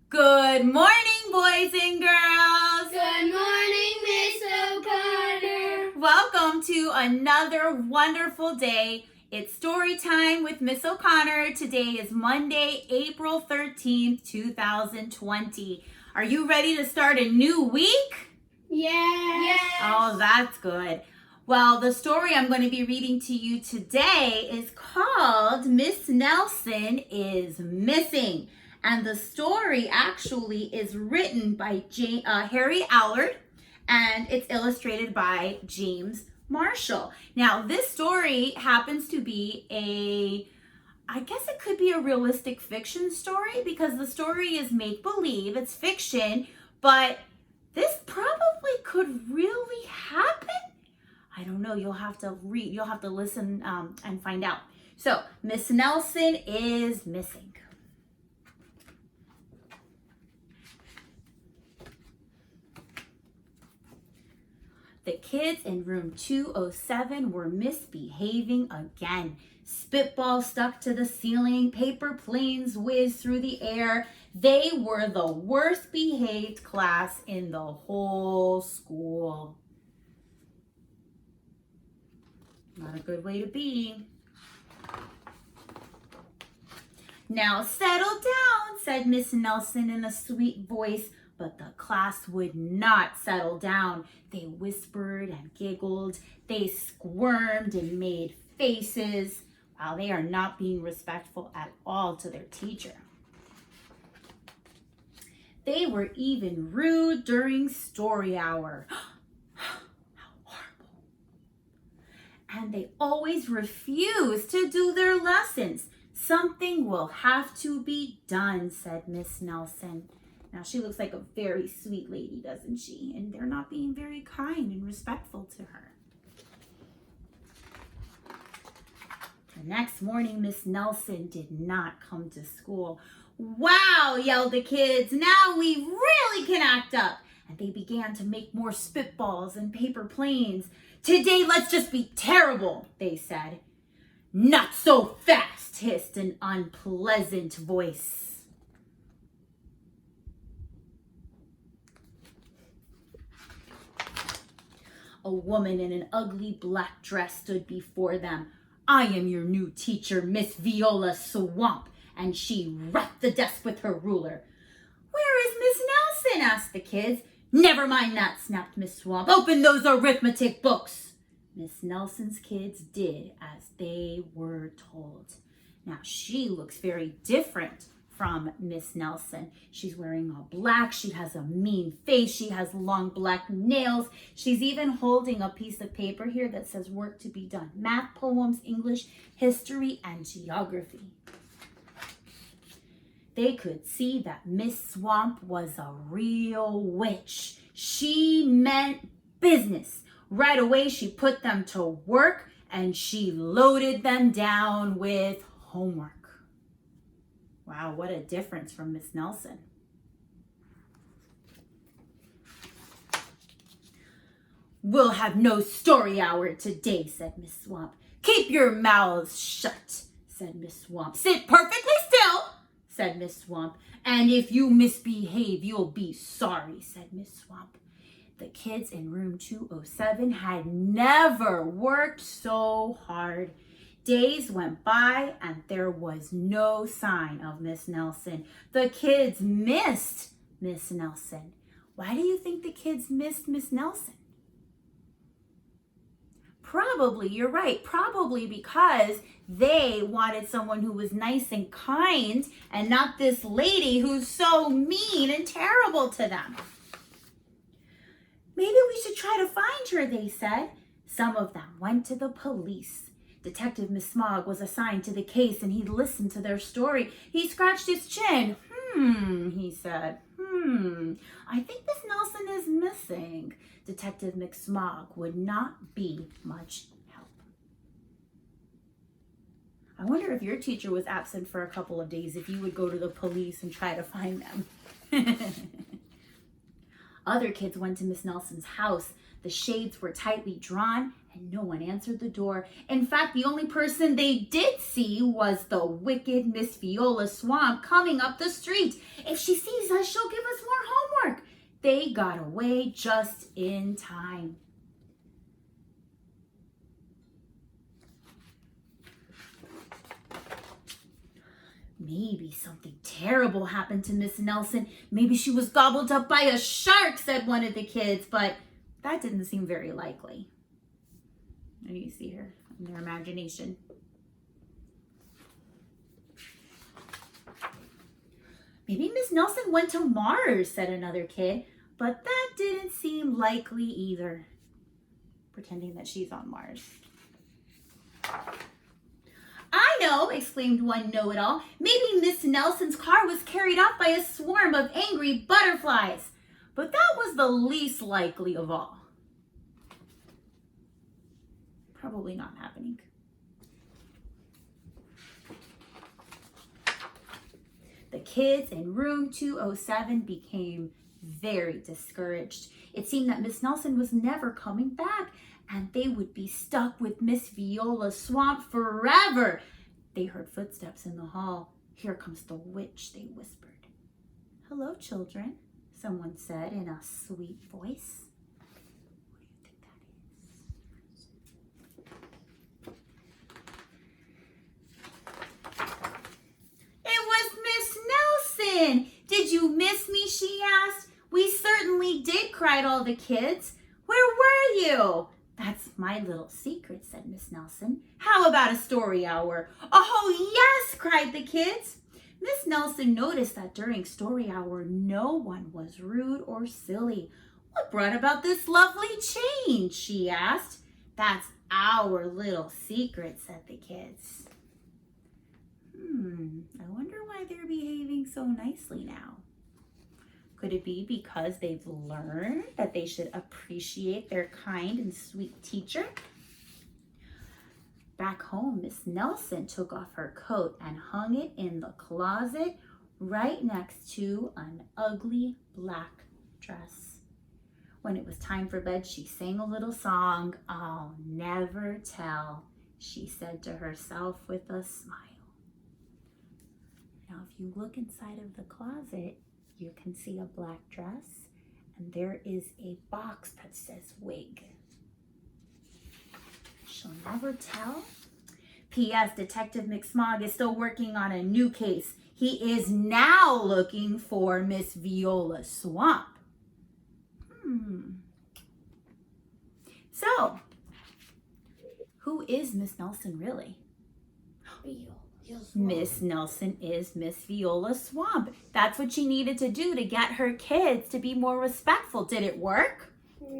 Good morning, boys and girls. Good morning, Miss O'Connor. Welcome to another wonderful day. It's story time with Miss O'Connor. Today is Monday, April 13th, 2020. Are you ready to start a new week? Yes. Oh, that's good. Well, the story I'm going to be reading to you today is called Miss Nelson is Missing. And the story actually is written by Harry Allard, and it's illustrated by James Marshall. Now, this story happens to be I guess it could be a realistic fiction story because the story is make-believe, it's fiction, but this probably could really happen. I don't know, you'll have to listen and find out. So, Miss Nelson is missing. The kids in room 207 were misbehaving again. Spitballs stuck to the ceiling, paper planes whizzed through the air. They were the worst behaved class in the whole school. Not a good way to be. Now settle down, said Miss Nelson in a sweet voice. But the class would not settle down. They whispered and giggled. They squirmed and made faces. Wow, they are not being respectful at all to their teacher. They were even rude during story hour. How horrible. And they always refused to do their lessons. Something will have to be done, said Miss Nelson. Now, she looks like a very sweet lady, doesn't she? And they're not being very kind and respectful to her. The next morning, Miss Nelson did not come to school. Wow, yelled the kids. Now we really can act up. And they began to make more spitballs and paper planes. Today, let's just be terrible, they said. Not so fast, hissed an unpleasant voice. A woman in an ugly black dress stood before them. I am your new teacher, Miss Viola Swamp, and she rapped the desk with her ruler. Where is Miss Nelson? Asked the kids. Never mind that, snapped Miss Swamp. Open those arithmetic books. Miss Nelson's kids did as they were told. Now, she looks very different from Miss Nelson. She's wearing all black. She has a mean face. She has long black nails. She's even holding a piece of paper here that says work to be done. Math, poems, English, history, and geography. They could see that Miss Swamp was a real witch. She meant business. Right away, she put them to work and she loaded them down with homework. Wow, what a difference from Miss Nelson. We'll have no story hour today, said Miss Swamp. Keep your mouths shut, said Miss Swamp. Sit perfectly still, said Miss Swamp. And if you misbehave, you'll be sorry, said Miss Swamp. The kids in room 207 had never worked so hard. Days went by and there was no sign of Miss Nelson. The kids missed Miss Nelson. Why do you think the kids missed Miss Nelson? Probably, you're right, probably because they wanted someone who was nice and kind and not this lady who's so mean and terrible to them. Maybe we should try to find her, they said. Some of them went to the police. Detective Mismog was assigned to the case and he listened to their story. He scratched his chin. He said. I think Miss Nelson is missing. Detective McSmog would not be much help. I wonder if your teacher was absent for a couple of days, if you would go to the police and try to find them. Other kids went to Miss Nelson's house. The shades were tightly drawn and no one answered the door. In fact, the only person they did see was the wicked Miss Viola Swamp coming up the street. If she sees us, she'll give us more homework. They got away just in time. Maybe something terrible happened to Miss Nelson. Maybe she was gobbled up by a shark, said one of the kids, but that didn't seem very likely. And you see her in their imagination. Maybe Miss Nelson went to Mars, said another kid, but that didn't seem likely either. Pretending that she's on Mars. I know, exclaimed one know-it-all. Maybe Miss Nelson's car was carried off by a swarm of angry butterflies. But that was the least likely of all. Probably not happening. The kids in room 207 became very discouraged. It seemed that Miss Nelson was never coming back, and they would be stuck with Miss Viola Swamp forever. They heard footsteps in the hall. Here comes the witch, they whispered. Hello, children, someone said in a sweet voice. What do you think that is? It was Miss Nelson! Did you miss me, she asked. We certainly did, cried all the kids. Where were you? That's my little secret, said Miss Nelson. How about a story hour? Oh, yes, cried the kids. Miss Nelson noticed that during story hour, no one was rude or silly. What brought about this lovely change, she asked. That's our little secret, said the kids. I wonder why they're behaving so nicely now. Could it be because they've learned that they should appreciate their kind and sweet teacher? Back home, Miss Nelson took off her coat and hung it in the closet right next to an ugly black dress. When it was time for bed, she sang a little song. I'll never tell, she said to herself with a smile. Now, if you look inside of the closet, you can see a black dress, and there is a box that says wig. She'll never tell. P.S. Detective McSmog is still working on a new case. He is now looking for Miss Viola Swamp. So, who is Miss Nelson really? Miss Nelson is Miss Viola Swamp. That's what she needed to do to get her kids to be more respectful. Did it work?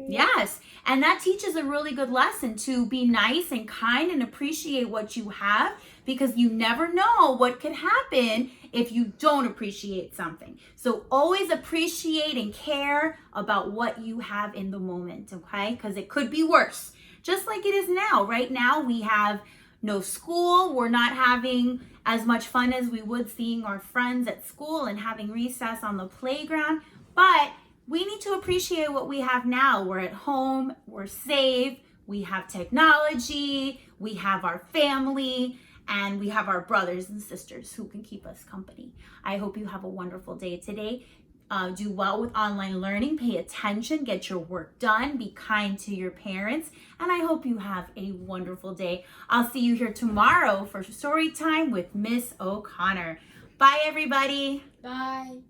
Yes. And that teaches a really good lesson to be nice and kind and appreciate what you have, because you never know what could happen if you don't appreciate something. So always appreciate and care about what you have in the moment, okay? Because it could be worse. Just like it is now. Right now we have no school. We're not having as much fun as we would seeing our friends at school and having recess on the playground. But we need to appreciate what we have now. We're at home, we're safe, we have technology, we have our family, and we have our brothers and sisters who can keep us company. I hope you have a wonderful day today. Do well with online learning, pay attention, get your work done, be kind to your parents, and I hope you have a wonderful day. I'll see you here tomorrow for story time with Miss O'Connor. Bye, everybody. Bye.